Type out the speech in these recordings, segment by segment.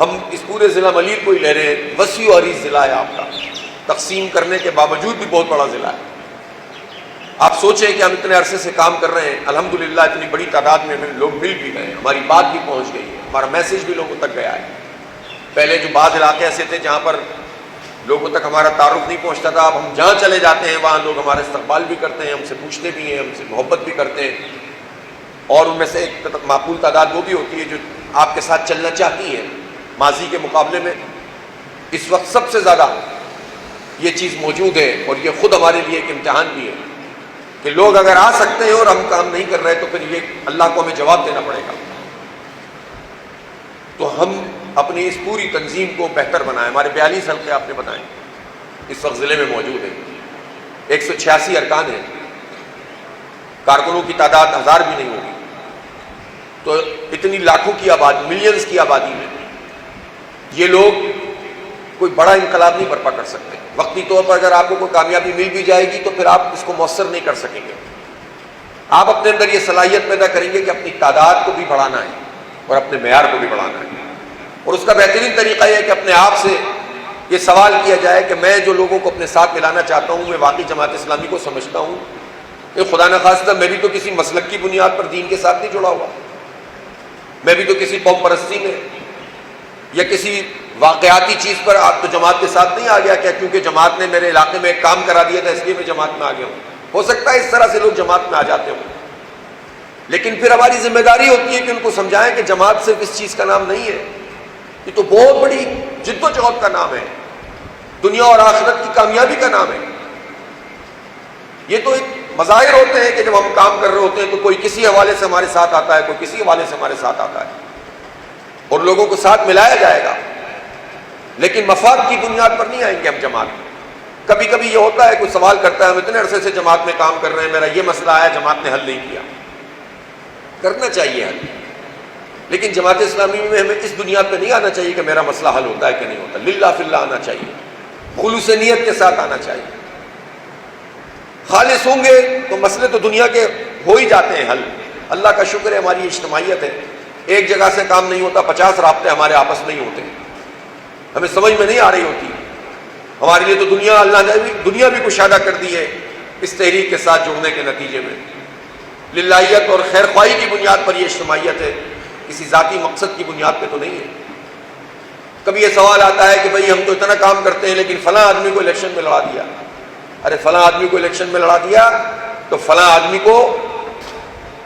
ہم اس پورے ضلع ملیر کو ہی لے رہے ہیں، وسیع و عریض ضلع ہے آپ کا، تقسیم کرنے کے باوجود بھی بہت بڑا ضلع ہے۔ آپ سوچیں کہ ہم اتنے عرصے سے کام کر رہے ہیں، الحمدللہ اتنی بڑی تعداد میں لوگ مل بھی گئے، ہماری بات بھی پہنچ گئی ہے، ہمارا میسج بھی لوگوں تک گیا ہے۔ پہلے جو بعض علاقے ایسے تھے جہاں پر لوگوں تک ہمارا تعارف نہیں پہنچتا تھا، اب ہم جہاں چلے جاتے ہیں وہاں لوگ ہمارا استقبال بھی کرتے ہیں، ہم سے پوچھتے بھی ہیں، ہم سے محبت بھی کرتے ہیں، اور ان میں سے ایک معقول تعداد وہ بھی ہوتی ہے جو آپ کے ساتھ چلنا چاہتی ہے۔ ماضی کے مقابلے میں اس وقت سب سے زیادہ یہ چیز موجود ہے، اور یہ خود ہمارے لیے ایک امتحان بھی ہے کہ لوگ اگر آ سکتے ہیں اور ہم کام نہیں کر رہے تو پھر یہ اللہ کو ہمیں جواب دینا پڑے گا۔ تو ہم اپنی اس پوری تنظیم کو بہتر بنائیں۔ ہمارے 42 حلقے آپ نے بتائے اس وقت ضلع میں موجود ہیں، 186 ارکان ہیں، کارکنوں کی تعداد 1000 بھی نہیں ہوگی، تو اتنی لاکھوں کی آبادی، ملینز کی آبادی میں یہ لوگ کوئی بڑا انقلاب نہیں برپا کر سکتے۔ وقتی طور پر اگر آپ کو کوئی کامیابی مل بھی جائے گی تو پھر آپ اس کو مؤثر نہیں کر سکیں گے۔ آپ اپنے اندر یہ صلاحیت پیدا کریں گے کہ اپنی تعداد کو بھی بڑھانا ہے اور اپنے معیار کو بھی بڑھانا ہے، اور اس کا بہترین طریقہ یہ ہے کہ اپنے آپ سے یہ سوال کیا جائے کہ میں جو لوگوں کو اپنے ساتھ ملانا چاہتا ہوں، میں واقعی جماعت اسلامی کو سمجھتا ہوں کہ خدا نخواستہ میں بھی تو کسی مسلک کی بنیاد پر دین کے ساتھ نہیں جڑا ہوا، میں بھی تو کسی قوم پرستی میں یا کسی واقعاتی چیز پر آپ تو جماعت کے ساتھ نہیں آ گیا کیا کیونکہ جماعت نے میرے علاقے میں ایک کام کرا دیا تھا اس لیے میں جماعت میں آ گیا ہوں۔ ہو سکتا ہے اس طرح سے لوگ جماعت میں آ جاتے ہوں، لیکن پھر ہماری ذمہ داری ہوتی ہے کہ ان کو سمجھائیں کہ جماعت صرف اس چیز کا نام نہیں ہے، یہ تو بہت بڑی جد و جہد کا نام ہے، دنیا اور آخرت کی کامیابی کا نام ہے۔ یہ تو ایک مظاہر ہوتے ہیں کہ جب ہم کام کر رہے ہوتے ہیں تو کوئی کسی حوالے سے ہمارے ساتھ آتا ہے، کوئی کسی حوالے سے ہمارے ساتھ آتا ہے، اور لوگوں کو ساتھ ملایا جائے گا، لیکن مفاد کی بنیاد پر نہیں آئیں گے ہم جماعت میں۔ کبھی کبھی یہ ہوتا ہے کوئی سوال کرتا ہے ہم اتنے عرصے سے جماعت میں کام کر رہے ہیں، میرا یہ مسئلہ آیا جماعت نے حل نہیں کیا۔ کرنا چاہیے حل، لیکن جماعت اسلامی میں ہمیں اس بنیاد پہ نہیں آنا چاہیے کہ میرا مسئلہ حل ہوتا ہے کہ نہیں ہوتا، للہ فی اللہ آنا چاہیے، خلوص نیت کے ساتھ آنا چاہیے۔ خالص ہوں گے تو مسئلے تو دنیا کے ہو ہی جاتے ہیں حل۔ اللہ کا شکر ہے ہماری اجتماعیت ہے، ایک جگہ سے کام نہیں ہوتا، 50 رابطے ہمارے آپس میں ہی ہوتے ہیں، ہمیں سمجھ میں نہیں آ رہی ہوتی۔ ہمارے لیے تو دنیا، اللہ نے دنیا بھی کشادہ کر دی ہے اس تحریک کے ساتھ جڑنے کے نتیجے میں۔ للہیت اور خیر خواہی کی بنیاد پر یہ اجتماعیت ہے، کسی ذاتی مقصد کی بنیاد پہ تو نہیں ہے۔ کبھی یہ سوال آتا ہے کہ بھئی ہم تو اتنا کام کرتے ہیں لیکن فلاں آدمی کو الیکشن میں لڑا دیا۔ ارے فلاں آدمی کو الیکشن میں لڑا دیا تو فلاں آدمی کو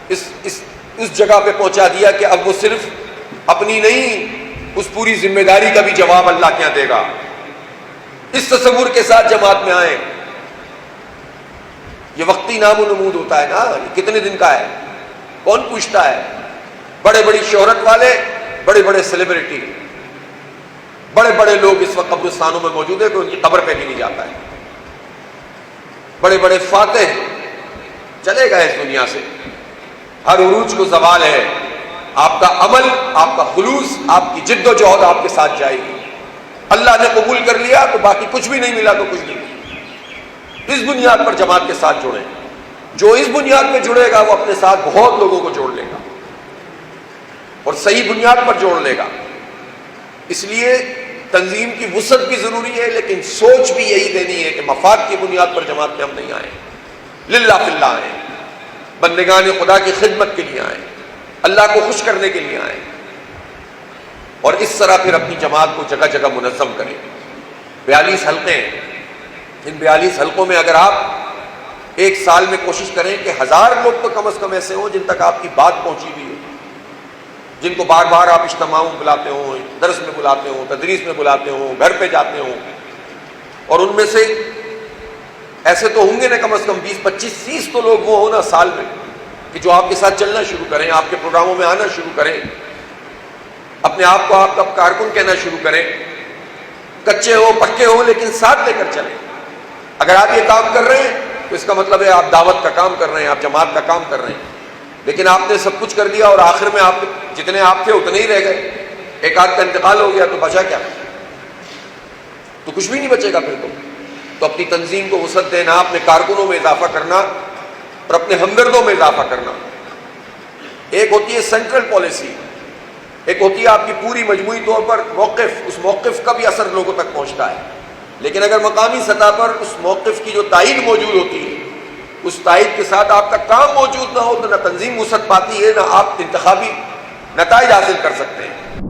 اس جگہ پہ پہنچا دیا کہ اب وہ صرف اپنی نہیں، اس پوری ذمہ داری کا بھی جواب اللہ کیا دے گا۔ اس تصور کے ساتھ جماعت میں آئیں۔ یہ وقتی نام و نمود ہوتا ہے نا، یہ کتنے دن کا ہے، کون پوچھتا ہے؟ بڑے بڑی شہرت والے، بڑے بڑے سیلیبریٹی، بڑے بڑے لوگ اس وقت قبرستانوں میں موجود ہیں کہ ان کی قبر پہ بھی نہیں جاتا ہے، بڑے بڑے فاتح چلے گئے اس دنیا سے، ہر عروج کو زوال ہے۔ آپ کا عمل، آپ کا خلوص، آپ کی جد و جہد آپ کے ساتھ جائے گی۔ اللہ نے قبول کر لیا تو باقی کچھ بھی نہیں ملا تو کچھ نہیں۔ اس بنیاد پر جماعت کے ساتھ جڑیں، جو اس بنیاد پہ جڑے گا وہ اپنے ساتھ بہت لوگوں کو جوڑ لے گا اور صحیح بنیاد پر جوڑ لے گا۔ اس لیے تنظیم کی وسعت بھی ضروری ہے، لیکن سوچ بھی یہی دینی ہے کہ مفاد کی بنیاد پر جماعت میں ہم نہیں آئیں، للہ فی اللہ آئیں، بندگان خدا کی خدمت کے لیے آئیں، اللہ کو خوش کرنے کے لیے آئیں، اور اس طرح پھر اپنی جماعت کو جگہ جگہ منظم کریں۔ 42 حلقے ہیں، ان 42 حلقوں میں اگر آپ ایک سال میں کوشش کریں کہ 1000 لوگ تو کم از کم ایسے ہوں جن تک آپ کی بات پہنچی ہوئی ہو، جن کو بار بار آپ اجتماعوں میں بلاتے ہوں، درس میں بلاتے ہوں، تدریس میں بلاتے ہوں، گھر پہ جاتے ہوں، اور ان میں سے ایسے تو ہوں گے نا کم از کم 20 25 30 تو لوگ وہ ہوں نا سال میں کہ جو آپ کے ساتھ چلنا شروع کریں، آپ کے پروگراموں میں آنا شروع کریں، اپنے آپ کو آپ کا کارکن کہنا شروع کریں، کچے ہو پکے ہو لیکن ساتھ لے کر چلیں۔ اگر آپ یہ کام کر رہے ہیں تو اس کا مطلب ہے آپ دعوت کا کام کر رہے ہیں، آپ جماعت کا کام کر رہے ہیں، لیکن آپ نے سب کچھ کر دیا اور آخر میں آپ جتنے آپ تھے اتنے ہی رہ گئے، ایک آدھ کا انتقال ہو گیا تو بچا کیا؟ تو کچھ بھی نہیں بچے گا پھر تو اپنی تنظیم کو وسعت دینا، اپنے کارکنوں میں اضافہ کرنا اور اپنے ہمدردوں میں اضافہ کرنا۔ ایک ہوتی ہے سینٹرل پالیسی ایک ہوتی ہے آپ کی پوری مجموعی طور پر موقف، اس موقف کا بھی اثر لوگوں تک پہنچتا ہے، لیکن اگر مقامی سطح پر اس موقف کی جو تائید موجود ہوتی ہے، اس تائید کے ساتھ آپ کا کام موجود نہ ہو تو نہ تنظیم وسعت پاتی ہے، نہ آپ انتخابی نتائج حاصل کر سکتے ہیں۔